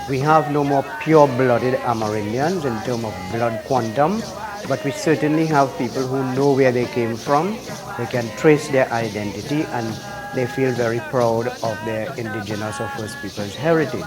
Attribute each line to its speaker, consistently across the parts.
Speaker 1: We have no more pure-blooded Amerindians in terms of blood quantum, but we certainly have people who know where they came from. They can trace their identity and they feel very proud of their indigenous or First Peoples heritage.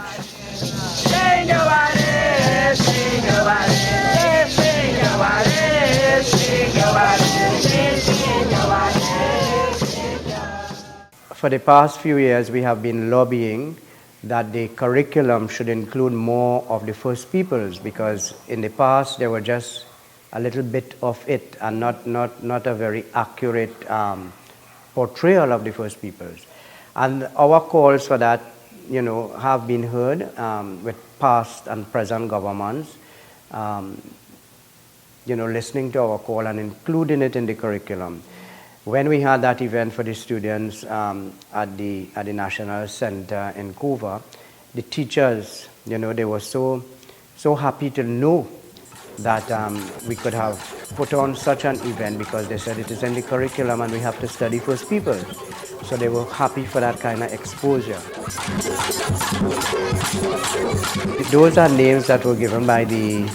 Speaker 1: For the past few years, we have been lobbying that the curriculum should include more of the First Peoples, because in the past there were just a little bit of it and not a very accurate portrayal of the First Peoples. And our calls for that, have been heard with past and present governments, listening to our call and including it in the curriculum. When we had that event for the students at the National Center in Couva, the teachers, they were so happy to know that we could have put on such an event, because they said it is in the curriculum and we have to study First People. So they were happy for that kind of exposure. Those are names that were given by the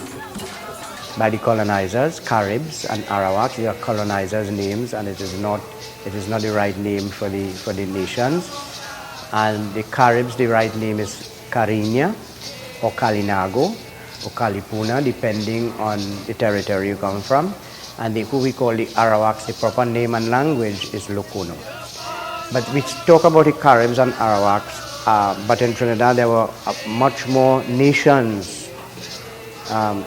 Speaker 1: colonizers, Caribs and Arawaks. They are colonizers' names, and it is not the right name for the nations. And the Caribs, the right name is Cariña or Kalinago or Kalipuna, depending on the territory you come from. And who we call the Arawaks, the proper name and language is Lokono. But we talk about the Caribs and Arawaks, but in Trinidad there were much more nations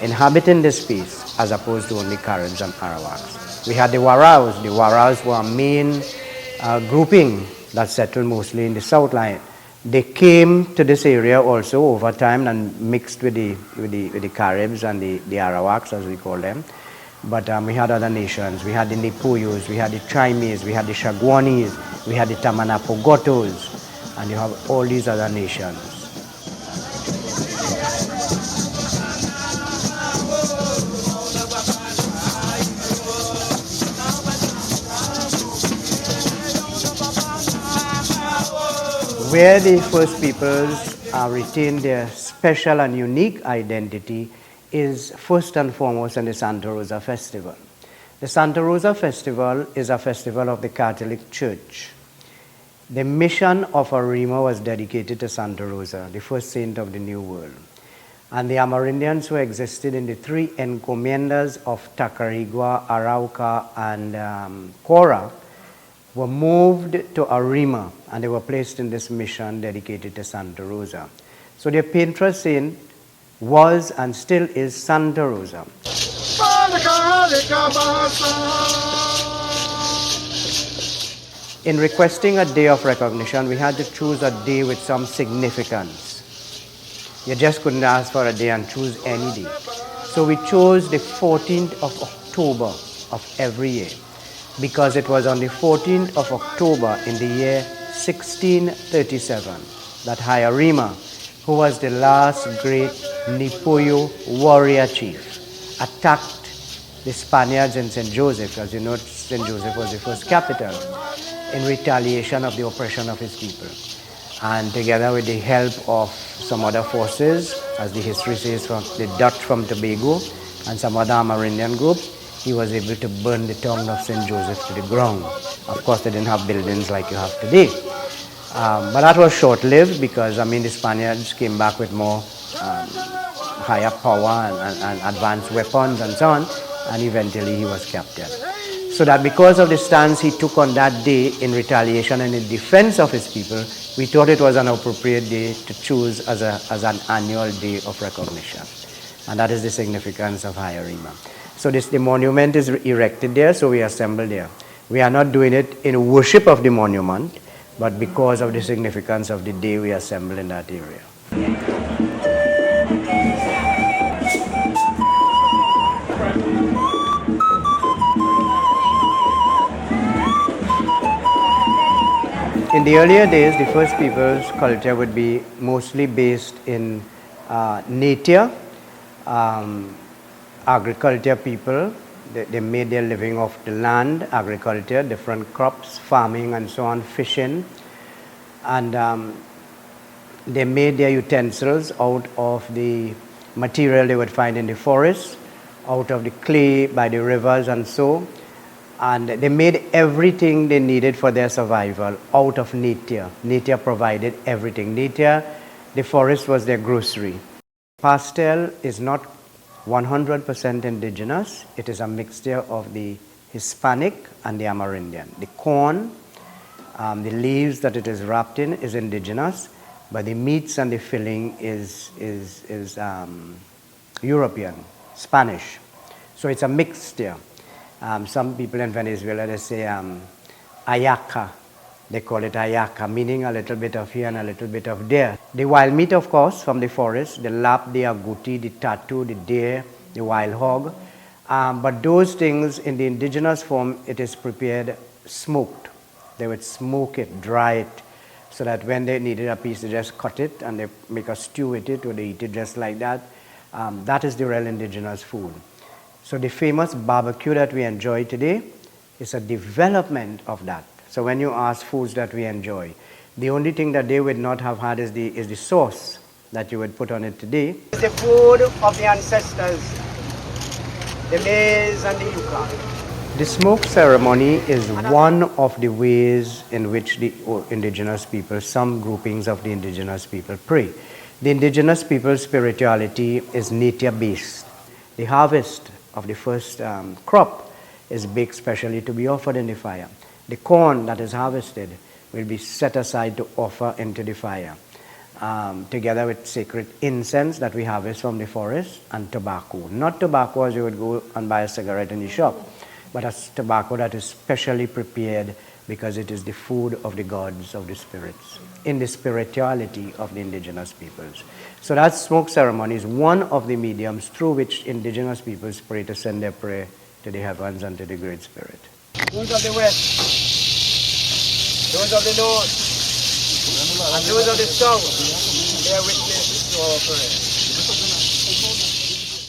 Speaker 1: inhabiting this space as opposed to only Caribs and Arawaks. We had the Waraos. The Waraos were a main grouping that settled mostly in the South Line. They came to this area also over time and mixed with the Caribs and the Arawaks, as we call them. But we had other nations. We had the Nipuyos, we had the Chimes, we had the Shaguanis, we had the Tamanapogotos, and you have all these other nations. Where the First Peoples retain their special and unique identity is first and foremost in the Santa Rosa Festival. The Santa Rosa Festival is a festival of the Catholic Church. The mission of Arima was dedicated to Santa Rosa, the first saint of the New World. And the Amerindians who existed in the three encomiendas of Tacarigua, Arauca, and Cora were moved to Arima, and they were placed in this mission dedicated to Santa Rosa. So their patron saint was and still is Santa Rosa. In requesting a day of recognition, we had to choose a day with some significance. You just couldn't ask for a day and choose any day. So we chose the 14th of October of every year, because it was on the 14th of October in the year 1637 that Hyarima, who was the last great Nipuyo warrior chief, attacked the Spaniards in St. Joseph. As you know, St. Joseph was the first capital, in retaliation of the oppression of his people. And together with the help of some other forces, as the history says, from the Dutch from Tobago and some other Amerindian groups, he was able to burn the town of St. Joseph to the ground. Of course, they didn't have buildings like you have today. But that was short-lived, because, the Spaniards came back with more higher power and advanced weapons and so on, and eventually he was captured. So that because of the stance he took on that day in retaliation and in defense of his people, we thought it was an appropriate day to choose as an annual day of recognition. And that is the significance of Hyarima. So the monument is erected there, so we assemble there. We are not doing it in worship of the monument, but because of the significance of the day we assemble in that area. In the earlier days, the First Peoples' culture would be mostly based in nature, agriculture people, They made their living off the land, agriculture, different crops, farming and so on, fishing. And they made their utensils out of the material they would find in the forest, out of the clay by the rivers and so. And they made everything they needed for their survival out of nature. Nature provided everything. Nature, the forest was their grocery. Pastel is not 100% indigenous. It is a mixture of the Hispanic and the Amerindian. The corn, the leaves that it is wrapped in is indigenous, but the meats and the filling is European, Spanish. So it's a mixture. Some people in Venezuela, they say ayaca. They call it ayaca, meaning a little bit of here and a little bit of there. The wild meat, of course, from the forest, the lap, the agouti, the tattoo, the deer, the wild hog. But those things in the indigenous form, it is prepared smoked. They would smoke it, dry it, so that when they needed a piece, they just cut it and they make a stew with it, or they eat it just like that. That is the real indigenous food. So the famous barbecue that we enjoy today is a development of that. So when you ask foods that we enjoy, the only thing that they would not have had is the sauce that you would put on it today. It's the food of the ancestors, the maize and the yuca. The smoke ceremony is one of the ways in which the indigenous people, some groupings of the indigenous people pray. The indigenous people's spirituality is nature-based. The harvest of the first crop is baked specially to be offered in the fire. The corn that is harvested will be set aside to offer into the fire, together with sacred incense that we harvest from the forest and tobacco. Not tobacco as you would go and buy a cigarette in the shop, but a tobacco that is specially prepared because it is the food of the gods, of the spirits, in the spirituality of the indigenous peoples. So that smoke ceremony is one of the mediums through which indigenous peoples pray to send their prayer to the heavens and to the Great Spirit. Those of the west, those of the north, and those of the south, bear witness to our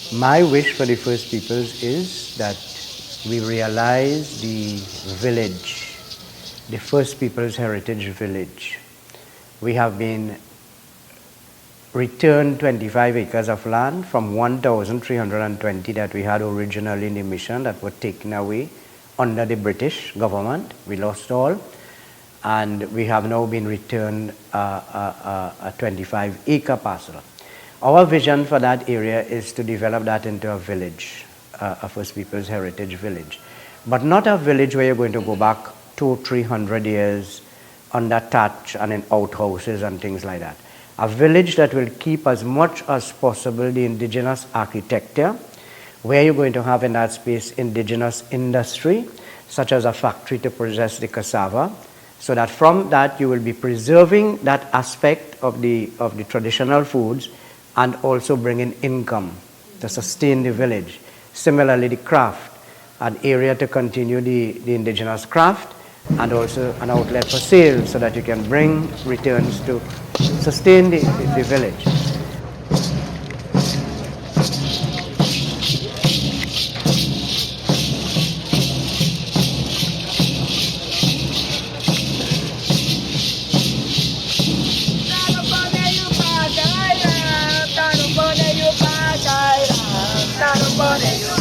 Speaker 1: prayer. My wish for the First Peoples is that we realize the village, the First Peoples Heritage Village. We have been returned 25 acres of land from 1,320 that we had originally in the mission that were taken away under the British government. We lost all, and we have now been returned a 25-acre parcel. Our vision for that area is to develop that into a village, a First Peoples Heritage Village. But not a village where you're going to go back 200-300 years under thatch and in outhouses and things like that. A village that will keep as much as possible the indigenous architecture, where you're going to have in that space indigenous industry, such as a factory to process the cassava, so that from that you will be preserving that aspect of the traditional foods and also bringing income to sustain the village. Similarly, the craft, an area to continue the indigenous craft, and also an outlet for sales so that you can bring returns to sustain the village.
Speaker 2: Bye.